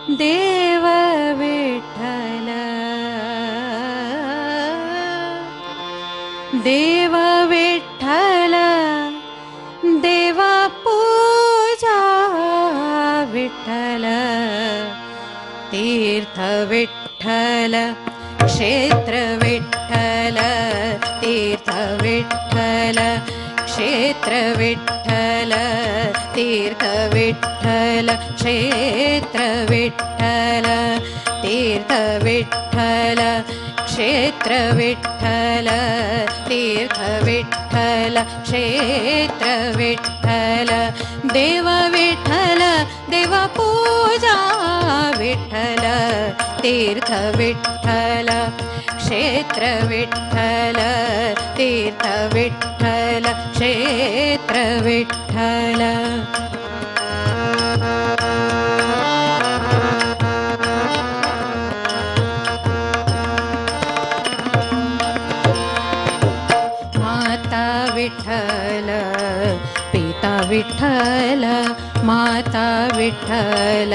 देव विठ्ठल देव विठ्ठल देवा पूजा विठ्ठल तीर्थ विठ्ठल क्षेत्र विठ्ठल तीर्थ विठ्ठल क्षेत्र विठ्ठल तीर्थ विठ्ठल क्षेत्र विठ्ठल तीर्थ विठ्ठल क्षेत्र विठ्ठल तीर्थ विठ्ठल क्षेत्र विठ्ठल देव विठ्ठल देव पूजा विठ्ठल तीर्थ विठ्ठल क्षेत्र विठ्ठल तीर्थ विठ्ठल क्षेत्र विठ्ठल माता विठ्ठल पिता विठ्ठल माता विठ्ठल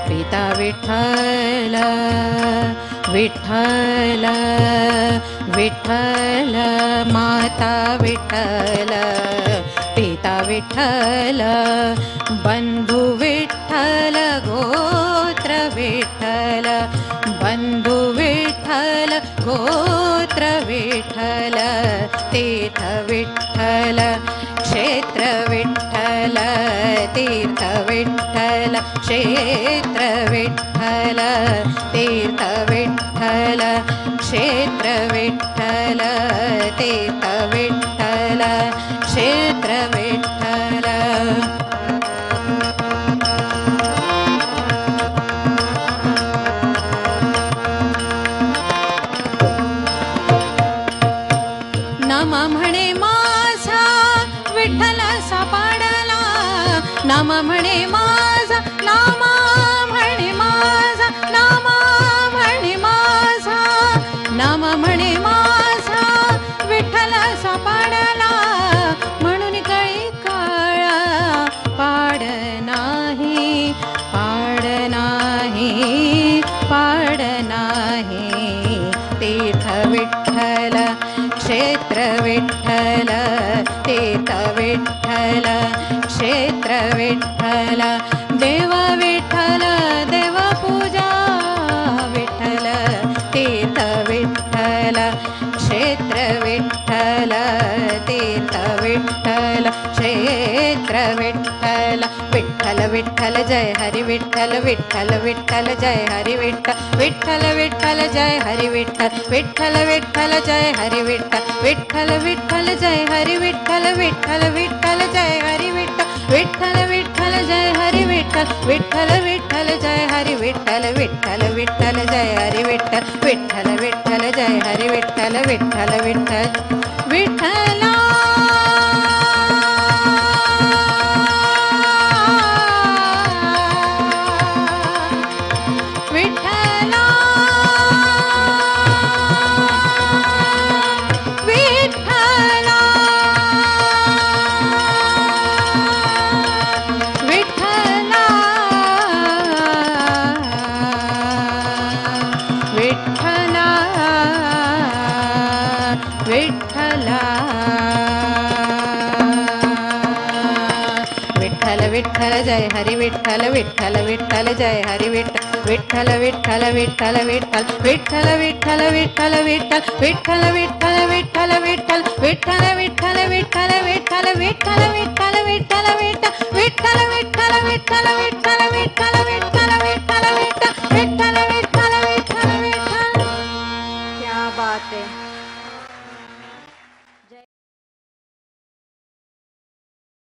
पिता विठ्ठल विठ्ठल विठ्ठल माता विठ्ठल पिता विठ्ठल बंधु विठ्ठल गोत्र विठ्ठल बंधु विठ्ठल गोत्र विठ्ठल तीर्थ विठ्ठल क्षेत्र विठ्ठल तीर्थ विठ्ठल क्षेत्र विठ्ठल तीर्थ विठ्ठल क्षेत्र विठ्ठल तीर्थ विठ्ठल क्षेत्र विठ्ठल नाम म्हणे माझा विठ्ठल सापडला नाम म्हणे माझा नाम म्हणे माझा नाम म्हणे माझा नाम म्हणे माझा विठ्ठल सापडला म्हणून कळी काळा पाड नाही पाड नाही पाड नाही तीर्थ विठ्ठल क्षेत्र विठ्ठल तीर्थ विठ्ठल क्षेत्र विठ्ठल देव विठ्ठल देव पूजा विठ्ठल तीर्थ विठ्ठल क्षेत्र विठ्ठल तीर्थ विठ्ठल क्षेत्र विठ्ठल विठ्ठल विठ्ठल जय हरि विठ्ठल विठ्ठल विठ्ठल जय हरि विठ्ठल विठ्ठल विठ्ठल जय हरि विठ्ठल विठ्ठल विठ्ठल जय हरि विठ्ठल विठ्ठल विठ्ठल जय हरि विठ्ठल विठ्ठल विठ्ठल जय हरि विठ्ठल विठ्ठल विठ्ठल जय हरि विठ्ठल विठ्ठल विठ्ठल जय हरि विठ्ठल विठ्ठल विठ्ठल जय हरि विठ्ठल विठ्ठल विठ्ठल जय हरि विठ्ठल विठ्ठल विठ्ठल विठ्ठला विठ्ठल जय हरि विठ्ठल विठ्ठल विठ्ठल जय हरि विठ्ठल विठ्ठल विठ्ठल विठ्ठल विठ्ठल विठ्ठल विठ्ठल विठ्ठल विठ्ठल विठ्ठल विठ्ठल विठ्ठल विठ्ठल विठ्ठल विठ्ठल विठ्ठल विठ्ठल विठ्ठल